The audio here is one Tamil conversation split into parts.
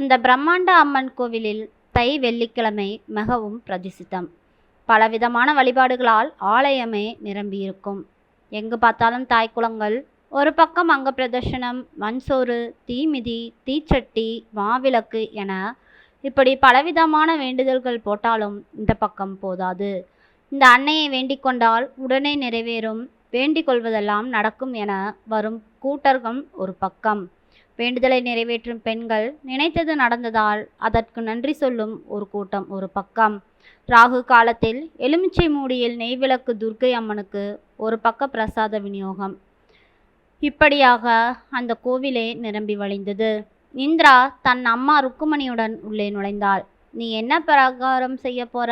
அந்த பிரம்மாண்ட அம்மன் கோவிலில் தை வெள்ளிக்கிழமை மிகவும் பிரதிசித்தம். பலவிதமான வழிபாடுகளால் ஆலயமே நிரம்பியிருக்கும். எங்கு பார்த்தாலும் தாய்க்குளங்கள், ஒரு பக்கம் அங்க பிரதர்ஷனம், மண்சோறு, தீமிதி, தீச்சட்டி, மாவிளக்கு என இப்படி பலவிதமான வேண்டுதல்கள் போட்டாலும் இந்த பக்கம் போதாது. இந்த அன்னையை வேண்டிக் கொண்டால் உடனே நிறைவேறும், வேண்டிக் கொள்வதெல்லாம் நடக்கும் என வரும் கூட்டர்கள் ஒரு பக்கம். வேண்டுதலை நிறைவேற்றும் பெண்கள் நினைத்தது நடந்ததால் அதற்கு நன்றி சொல்லும் ஒரு கூட்டம் ஒரு பக்கம். ராகு காலத்தில் எலுமிச்சை மூடியில் நெய்விளக்கு துர்க்கை அம்மனுக்கு ஒரு பக்க பிரசாத விநியோகம். இப்படியாக அந்த கோவிலே நிரம்பி வழிந்தது. இந்திரா தன் அம்மா ருக்குமணியுடன் உள்ளே நுழைந்தாள். நீ என்ன பிரகாரம் செய்ய போற?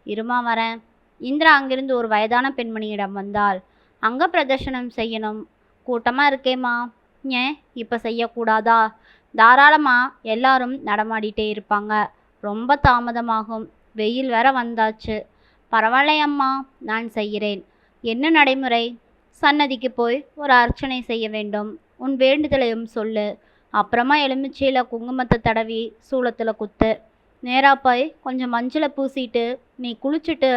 இருமா வரேன். இந்திரா அங்கிருந்து ஒரு வயதான பெண்மணியிடம் வந்தாள். அங்க பிரதர்ஷனம் செய்யணும், கூட்டமா இருக்கேம்மா. ஏன் இப்போ செய்யக்கூடாதா? தாராளமா, எல்லாரும் நடமாடிட்டே இருப்பாங்க, ரொம்ப தாமதமாகும், வெயில் வேற வந்தாச்சு. பரவாயில்லையம்மா, நான் செய்கிறேன். என்ன நடைமுறை? சன்னதிக்கு போய் ஒரு அர்ச்சனை செய்ய வேண்டும். உன் வேண்டுதலையும் சொல்லு. அப்புறமா எலுமிச்சையில குங்குமத்தை தடவி சூளத்தில் குத்து. நேரா போய் கொஞ்சம் மஞ்சளை பூசிட்டு நீ குளிச்சுட்டு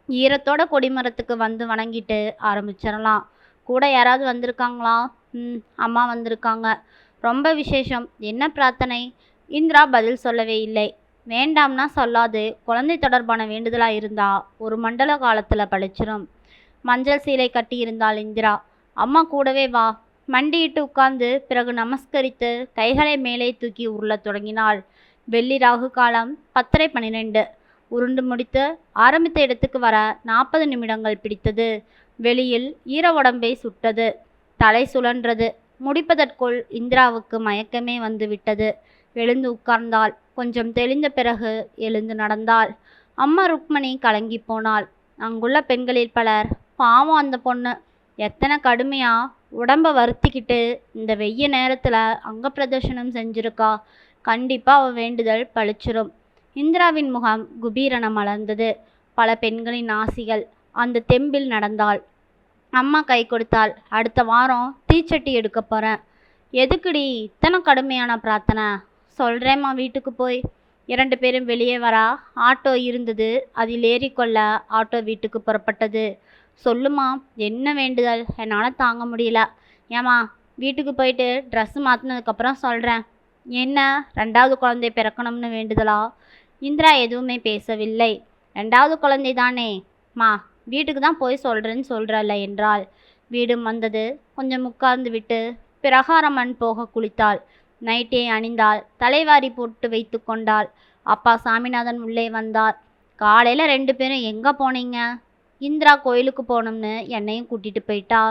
ஈரத்தோட கொடிமரத்துக்கு வந்து வணங்கிட்டு ஆரம்பிச்சிடலாம். கூட யாராவது வந்திருக்காங்களா? அம்மா வந்திருக்காங்க. ரொம்ப விசேஷம். என்ன பிரார்த்தனை? இந்திரா பதில் சொல்லவே இல்லை. வேண்டாம்னா சொல்லாது, குழந்தை தொடர்பான வேண்டுதலாக இருந்தா ஒரு மண்டல காலத்தில் பழிச்சிரும். மஞ்சள் சீலை கட்டியிருந்தாள் இந்திரா. அம்மா கூடவே வா. மண்டியிட்டு உட்கார்ந்து பிறகு நமஸ்கரித்து கைகளை மேலே தூக்கி உருளத் தொடங்கினாள். வெள்ளி ராகு காலம் 10:12. உருண்டு முடித்து ஆரம்பித்த இடத்துக்கு வர 40 நிமிடங்கள் பிடித்தது. வெளியில் ஈர உடம்பை சுட்டது. தலை சுழன்றது. முடிப்பதற்குள் இந்திராவுக்கு மயக்கமே வந்து விட்டது. எழுந்து உட்கார்ந்தாள். கொஞ்சம் தெளிந்த பிறகு எழுந்து நடந்தாள். அம்மா ருக்மணி கலங்கி போனாள். அங்குள்ள பெண்களில் பலர், பாவம் அந்த பொண்ணு, எத்தனை கடுமையா உடம்ப வருத்திக்கிட்டு இந்த வெய்ய நேரத்துல அங்க பிரதர்ஷனம் செஞ்சிருக்கா. கண்டிப்பா அவ வேண்டுதல் பழிச்சிரும். இந்திராவின் முகம் குபீரென மலர்ந்தது. பல பெண்களின் ஆசிகள். அந்த தெம்பில் நடந்தாள். அம்மா கை கொடுத்தாள். அடுத்த வாரம் தீச்சட்டி எடுக்க போறேன். எதுக்குடி இத்தனை கடுமையான பிரார்த்தனை? சொல்றேம்மா, வீட்டுக்கு போய். 2 பேரும் வெளியே வரா. ஆட்டோ இருந்தது. அதில் ஏறிக்கொள்ள ஆட்டோ வீட்டுக்கு புறப்பட்டது. சொல்லுமா, என்ன வேண்டுதல்? என்னால் தாங்க முடியல. ஏம்மா, வீட்டுக்கு போயிட்டு ட்ரெஸ்ஸு மாற்றினதுக்கப்புறம் சொல்கிறேன். என்ன, 2வது குழந்தை பிறக்கணும்னு வேண்டுதலா? இந்திரா எதுவுமே பேசவில்லை. 2வது குழந்தை தானே மா, வீட்டுக்கு தான் போய் சொல்கிறேன்னு சொல்கிறல்ல என்றாள். வீடும் வந்தது. கொஞ்சம் உட்கார்ந்து விட்டு பிரகாரம் மண் போக குளித்தாள். நைட்டே அணிந்தாள். தலைவாரி போட்டு வைத்து கொண்டாள். அப்பா சாமிநாதன் உள்ளே வந்தார். காலையில் 2 பேரும் எங்கே போனீங்க? இந்திரா கோயிலுக்கு போகணும்னு என்னையும் கூட்டிகிட்டு போயிட்டா.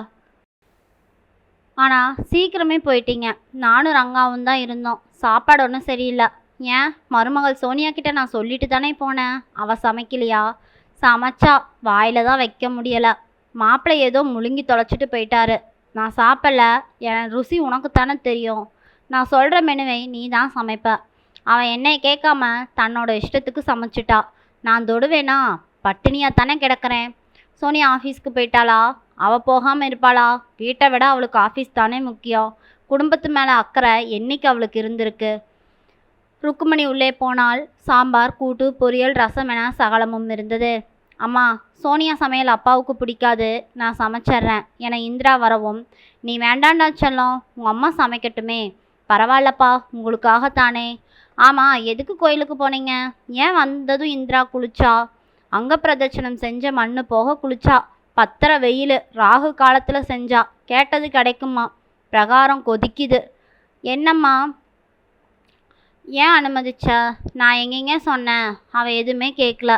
ஆனால் சீக்கிரமே போயிட்டீங்க. நானும் ரங்காவும் தான் இருந்தோம். சாப்பாடு ஒன்றும் சரியில்லை. ஏன், மருமகள் சோனியா கிட்ட நான் சொல்லிட்டு தானே போனேன். அவள் சமைக்கலையா? சமைச்சா, வாயில் தான் வைக்க முடியலை. மாப்பிள்ளை ஏதோ முழுங்கி தொலைச்சிட்டு போயிட்டாரு. நான் சாப்பிடல. என் ருசி உனக்கு தானே தெரியும். நான் சொல்கிற மெனுவை நீ தான் சமைப்ப. அவன் என்னை கேட்காம தன்னோட இஷ்டத்துக்கு சமைச்சிட்டா. நான் தொடுவேனா? பட்டினியாக தானே கிடக்கிறேன். சோனியா ஆஃபீஸ்க்கு போயிட்டாளா? அவள் போகாமல் இருப்பாளா? வீட்டை விட அவளுக்கு ஆஃபீஸ் தானே முக்கியம். குடும்பத்து மேலே அக்கறை என்னைக்கு அவளுக்கு இருந்திருக்கு? ருக்குமணி உள்ளே போனால். சாம்பார், கூட்டு, பொரியல், ரசம் என சகலமும் இருந்தது. அம்மா, சோனியா சமையல் அப்பாவுக்கு பிடிக்காது, நான் சமைச்சிட்றேன் என இந்திரா வரவும், நீ வேண்டாண்டா செல்லம், உங்கள் அம்மா சமைக்கட்டுமே. பரவாயில்லப்பா, உங்களுக்காகத்தானே. ஆமாம், எதுக்கு கோயிலுக்கு போனீங்க? ஏன் வந்ததும் இந்திரா குளிச்சா? அங்க பிரதட்சணம் செஞ்ச மண்ணு போக குளிச்சா. 10 வெயில், ராகு காலத்தில் செஞ்சா. கேட்டது கிடைக்குமா? பிரகாரம் கொதிக்குது. என்னம்மா, ஏன் அனுமதிச்ச? நான் எங்கெங்க சொன்னேன்? அவள் எதுவுமே கேட்கல.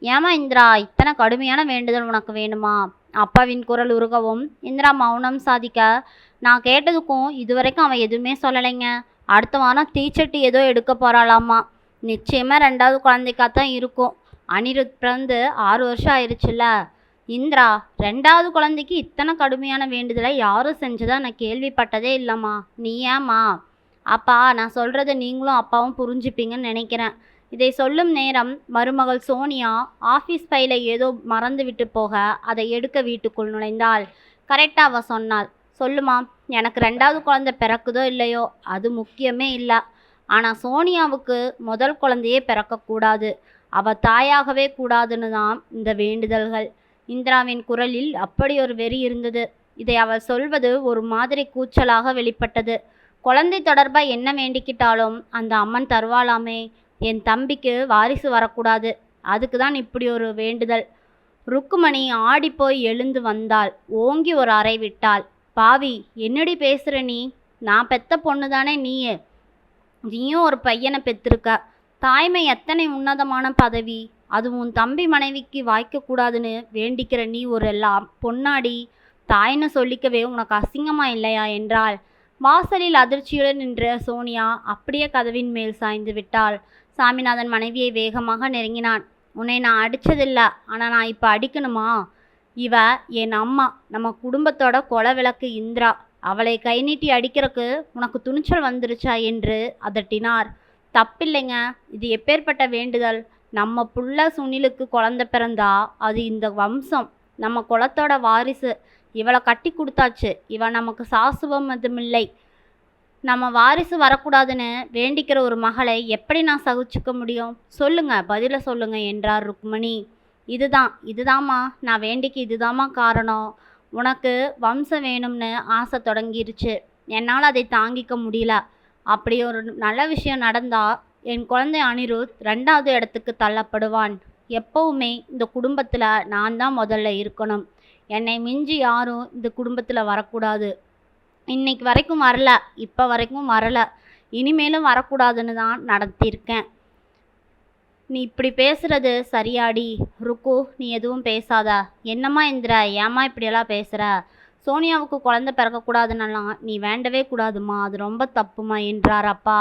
ஏமா இந்திரா, இத்தனை கடுமையான வேண்டுதல் உனக்கு வேணுமா? அப்பாவின் குரல் உருகவும் இந்திரா மௌனம் சாதிக்க, நான் கேட்டதுக்கும் இதுவரைக்கும் அவன் எதுவுமே சொல்லலைங்க. அடுத்த வாரம் தீச்சட்டி ஏதோ எடுக்க போகிறாளாமா. நிச்சயமாக 2வது குழந்தைக்காத்தான் இருக்கும். அனிருத் பிறந்து 6 வருஷம் ஆயிடுச்சுல்ல. இந்திரா, 2வது குழந்தைக்கு இத்தனை கடுமையான வேண்டுதலை யாரும் செஞ்சதா நான் கேள்விப்பட்டதே இல்லைம்மா. நீ ஏம்மா? அப்பா, நான் சொல்கிறத நீங்களும் அப்பாவும் புரிஞ்சுப்பீங்கன்னு நினைக்கிறேன். இதை சொல்லும் நேரம் மருமகள் சோனியா ஆஃபீஸ் ஃபைலை ஏதோ மறந்து விட்டு போக அதை எடுக்க வீட்டுக்குள் நுழைந்தாள். கரெக்டாக அவள் சொன்னாள். சொல்லுமா, எனக்கு 2வது குழந்தை பிறக்குதோ இல்லையோ அது முக்கியமே இல்லை. ஆனால் சோனியாவுக்கு முதல் குழந்தையே பிறக்கக்கூடாது, அவ தாயாகவே கூடாதுன்னு தான் இந்த வேண்டுதல்கள். இந்திராவின் குரலில் அப்படி ஒரு வெறி இருந்தது. இதை அவள் சொல்வது ஒரு மாதிரி கூச்சலாக வெளிப்பட்டது. குழந்தை தொடர்பா என்ன வேண்டிக்கிட்டாலும் அந்த அம்மன் தருவாளாமே. என் தம்பிக்கு வாரிசு வரக்கூடாது, அதுக்கு தான் இப்படி ஒரு வேண்டுதல். ருக்குமணி ஆடிப்போய் எழுந்து வந்தாள். ஓங்கி ஒரு அறை விட்டாள். பாவி, என்னடி பேசுற நீ? நான் பெத்த பொண்ணு தானே நீயே. நீயும் ஒரு பையனை பெற்றிருக்க. தாய்மை எத்தனை உன்னதமான பதவி. அது உன் தம்பி மனைவிக்கு வாய்க்கக்கூடாதுன்னு வேண்டிக்கிற நீ ஒரு எல்லாம் பொன்னாடி. தாய்னு சொல்லிக்கவே உனக்கு அசிங்கமா இல்லையா என்றாள். வாசலில் அதிர்ச்சியுடன் நின்ற சோனியா அப்படியே கதவின் மேல் சாய்ந்து விட்டாள். சாமிநாதன் மனைவியை வேகமாக நெருங்கினான். உன்னை நான் அடிச்சதில்ல, ஆனால் நான் இப்போ அடிக்கணுமா? இவ என் அம்மா, நம்ம குடும்பத்தோட கொலை விளக்கு இந்திரா. அவளை கை நீட்டி அடிக்கிறக்கு உனக்கு துணிச்சல் வந்துருச்சா என்று அதட்டினார். தப்பில்லைங்க, இது எப்பேற்பட்ட வேண்டுதல்? நம்ம புள்ள சுனிலுக்கு குழந்தை பிறந்தா அது இந்த வம்சம், நம்ம குலத்தோட வாரிசு. இவளை கட்டி கொடுத்தாச்சு, இவ நமக்கு சாசுவமதுமில்லை. நம்ம வாரிசு வரக்கூடாதுன்னு வேண்டிக்கிற ஒரு மகளை எப்படி நான் சகிச்சுக்க முடியும்? சொல்லுங்க, பதில சொல்லுங்க என்றார் ருக்மணி. இதுதாம்மா நான் வேண்டிக்கு இதுதாம்மா காரணம். உனக்கு வம்சம் வேணும்னு ஆசை தொடங்கிருச்சு. என்னால் அதை தாங்கிக்க முடியல. அப்படி ஒரு நல்ல விஷயம் நடந்தா என் குழந்தை அனிருத் 2வது இடத்துக்கு தள்ளப்படுவான். எப்பவுமே இந்த குடும்பத்தில் நான் தான் முதல்ல இருக்கணும். என்னை மிஞ்சி யாரும் இந்த குடும்பத்தில் வரக்கூடாது. இன்னைக்கு வரைக்கும் வரல, இப்போ வரைக்கும் வரல, இனிமேலும் வரக்கூடாதுன்னு தான் நடத்தியிருக்கேன். நீ இப்படி பேசுறது சரியாடி? ருக்கு, நீ எதுவும் பேசாத. என்னம்மா இந்திரா, ஏம்மா இப்படியெல்லாம் பேசுகிற? சோனியாவுக்கு குழந்தை பிறக்கக்கூடாதுன்னெல்லாம் நீ வேண்டவே கூடாதுமா, அது ரொம்ப தப்புமா என்றார் அப்பா.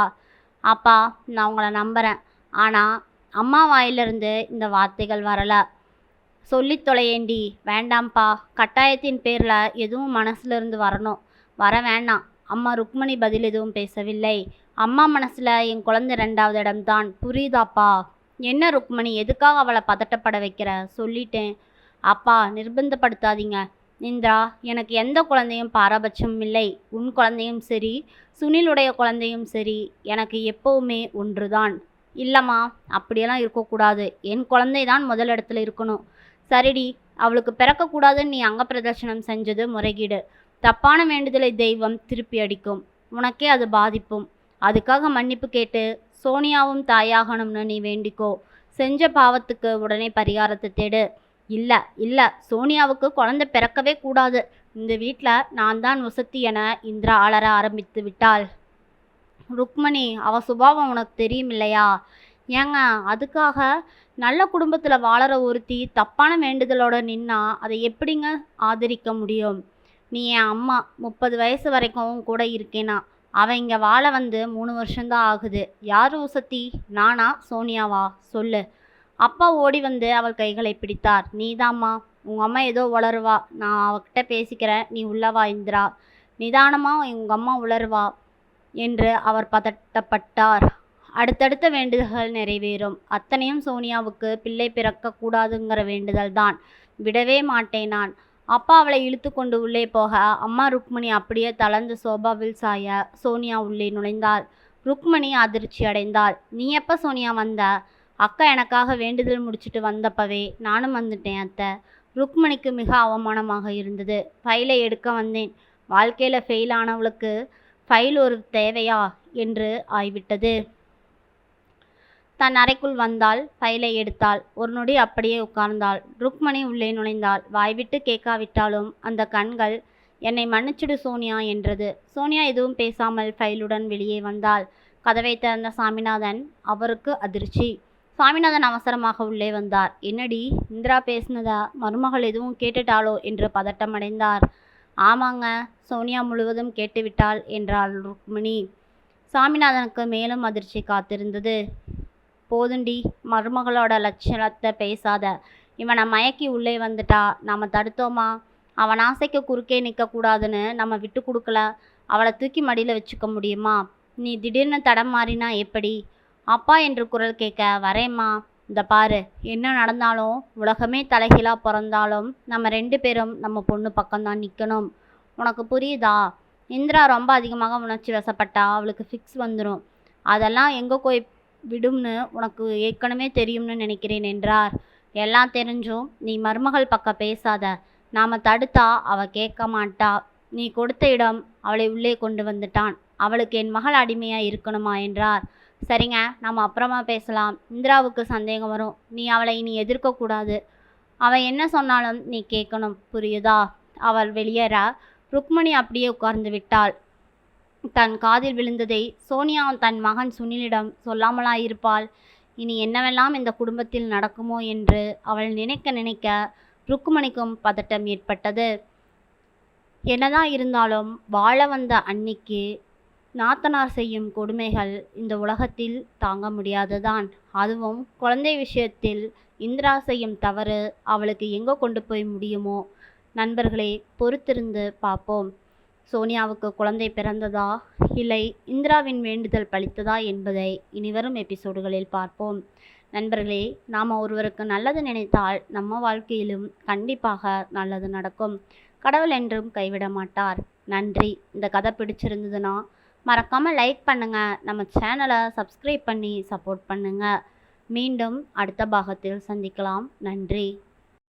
அப்பா, நான் உங்களை நம்புகிறேன், ஆனால் அம்மா வாயிலிருந்து இந்த வார்த்தைகள் வரலை. சொல்லித் தொலையேண்டி. வேண்டாம்ப்பா, கட்டாயத்தின் பேரில் எதுவும் மனசுலேருந்து வரணும், வர வேண்டாம். அம்மா ருக்மணி பதில் எதுவும் பேசவில்லை. அம்மா மனசில் என் குழந்தை 2வது இடம்தான், புரியுதாப்பா? என்ன ருக்மணி, எதுக்காக அவளை பதட்டப்பட வைக்கிற? சொல்லிட்டேன். அப்பா, நிர்பந்தப்படுத்தாதீங்க. இந்திரா, எனக்கு எந்த குழந்தையும் பாரபட்சம் இல்லை. உன் குழந்தையும் சரி, சுனிலுடைய குழந்தையும் சரி, எனக்கு எப்பவுமே ஒன்றுதான். இல்லைம்மா, அப்படியெல்லாம் இருக்கக்கூடாது. என் குழந்தை தான் முதல் இடத்துல இருக்கணும். சரிடி, அவளுக்கு பிறக்கக்கூடாதுன்னு நீ அங்க பிரதர்ஷனம் செஞ்சது முறைகேடு. தப்பான வேண்டுதலை தெய்வம் திருப்பி அடிக்கும், உனக்கே அது பாதிப்பும். அதுக்காக மன்னிப்பு கேட்டு சோனியாவும் தாயாகணும்னு நீ வேண்டிக்கோ. செஞ்ச பாவத்துக்கு உடனே பரிகாரத்தை தேடு. இல்லை இல்லை, சோனியாவுக்கு குழந்தை பிறக்கவே கூடாது. இந்த வீட்டில் நான் தான் வசதி என இந்திரா அலற ஆரம்பித்து விட்டாள். ருக்மணி, அவ சுபாவம் உனக்கு தெரியும் இல்லையா? ஏங்க, அதுக்காக நல்ல குடும்பத்தில் வாழற ஒருத்தி தப்பான வேண்டுதலோட நின்னா அதை எப்படிங்க ஆதரிக்க முடியும்? நீ என் அம்மா, 30 வயசு வரைக்கும் கூட இருக்கேனா? அவன் இங்கே வாழ வந்து 3 வருஷம்தான் ஆகுது. யார் உசத்தி, நானா சோனியாவா? சொல்லு. அப்பா ஓடி வந்து அவள் கைகளை பிடித்தார். நீதாம்மா, உங்கள் அம்மா ஏதோ உளருவா, நான் அவகிட்ட பேசிக்கிறேன், நீ உள்ளவா இந்திரா. நிதானமாக உங்கள் அம்மா உளருவா என்று அவர் பதட்டப்பட்டார். அடுத்தடுத்த வேண்டுதல்கள் நிறைவேறும். அத்தனையும் சோனியாவுக்கு பிள்ளை பிறக்கக்கூடாதுங்கிற வேண்டுதல் தான். விடவே மாட்டேன் நான். அப்பா அவளை இழுத்து கொண்டு உள்ளே போக அம்மா ருக்மணி அப்படியே தளர்ந்து சோபாவில் சாய சோனியா உள்ளே நுழைந்தாள். ருக்மணி அதிர்ச்சி அடைந்தாள். நீ எப்போ சோனியா வந்த? அக்கா எனக்காக வேண்டுதல் முடிச்சுட்டு வந்தப்பவே நானும் வந்துட்டேன் அத்தை. ருக்மணிக்கு மிக அவமானமாக இருந்தது. ஃபைலை எடுக்க வந்தேன். வாழ்க்கையில் ஃபெயில் ஆனவளுக்கு ஃபைல் ஒரு தேவையா என்று ஆய்விட்டது. தன் அறைக்குள் வந்தாள். ஃபைலை எடுத்தாள். ஒரு நொடி அப்படியே உட்கார்ந்தாள். ருக்மணி உள்ளே நுழைந்தாள். வாய்விட்டு கேட்காவிட்டாலும் அந்த கண்கள் என்னை மன்னிச்சிடு சோனியா என்றது. சோனியா எதுவும் பேசாமல் ஃபைலுடன் வெளியே வந்தாள். கதவை திறந்த சாமிநாதன். அவருக்கு அதிர்ச்சி. சாமிநாதன் அவசரமாக உள்ளே வந்தார். என்னடி, இந்திரா பேசினதா மருமகள் எதுவும் கேட்டுட்டாளோ என்று பதட்டமடைந்தார். ஆமாங்க, சோனியா முழுவதும் கேட்டுவிட்டாள் என்றாள் ருக்மணி. சாமிநாதனுக்கு மேலும் அதிர்ச்சி காத்திருந்தது. போதுண்டி, மருமகளோட லட்சணத்தை பேசாத. இவனை மயக்கி உள்ளே வந்துட்டா நாம் தடுத்தோமா? அவன் ஆசைக்கு குறுக்கே நிற்கக்கூடாதுன்னு நம்ம விட்டு கொடுக்கல. அவளை தூக்கி மடியில் வச்சுக்க முடியுமா? நீ திடீர்னு தடம் மாறினா எப்படி? அப்பா என்று குரல் கேட்க, வரேம்மா. இந்த பாரு, என்ன நடந்தாலும் உலகமே தலைகீழாக பிறந்தாலும் நம்ம 2 பேரும் நம்ம பொண்ணு பக்கம்தான் நிற்கணும். உனக்கு புரியுதா? இந்திரா ரொம்ப அதிகமாக உணர்ச்சி வசப்பட்டா அவளுக்கு ஃபிக்ஸ் வந்துடும். அதெல்லாம் எங்கே போய் விடும்னு உனக்கு ஏற்கனவே தெரியும்னு நினைக்கிறேன் என்றார். எல்லாம் தெரிஞ்சும் நீ மருமகள் பக்கம் பேசாத. நாம் தடுத்தா அவள் கேட்க மாட்டா. நீ கொடுத்த இடம் அவளை உள்ளே கொண்டு வந்துட்டான். அவளுக்கு என் மகள் அடிமையாக இருக்கணுமா என்றார். சரிங்க, நம்ம அப்புறமா பேசலாம். இந்திராவுக்கு சந்தேகம் வரும். நீ அவளை இனி எதிர்க்கக்கூடாது. அவள் என்ன சொன்னாலும் நீ கேட்கணும், புரியுதா? அவள் வெளியேற ருக்மணி அப்படியே உட்கார்ந்து விட்டாள். தன் காதில் விழுந்ததை சோனியா தன் மகன் சுனிலிடம் சொல்லாமலா இருப்பாள்? இனி என்னவெல்லாம் இந்த குடும்பத்தில் நடக்குமோ என்று அவள் நினைக்க நினைக்க ருக்மணிக்கும் பதட்டம் ஏற்பட்டது. என்னதான் இருந்தாலும் வாழ வந்த அன்னிக்கு நாத்தனார் செய்யும் கொடுமைகள் இந்த உலகத்தில் தாங்க முடியாதுதான். அதுவும் குழந்தை விஷயத்தில் இந்திரா செய்யும் தவறு அவளுக்கு எங்கே கொண்டு போய் முடியுமோ? நண்பர்களே, பொறுத்திருந்து பார்ப்போம். சோனியாவுக்கு குழந்தை பிறந்ததா இல்லை இந்திராவின் வேண்டுதல் பலித்ததா என்பதை இனிவரும் எபிசோடுகளில் பார்ப்போம். நண்பர்களே, நாம் ஒருவருக்கு நல்லது நினைத்தால் நம்ம வாழ்க்கையிலும் கண்டிப்பாக நல்லது நடக்கும். கடவுள் என்றும் கைவிட மாட்டார். நன்றி. இந்த கதை பிடிச்சிருந்ததுன்னா மறக்காமல் லைக் பண்ணுங்கள். நம்ம சேனலை சப்ஸ்கிரைப் பண்ணி சப்போர்ட் பண்ணுங்கள். மீண்டும் அடுத்த பாகத்தில் சந்திக்கலாம். நன்றி.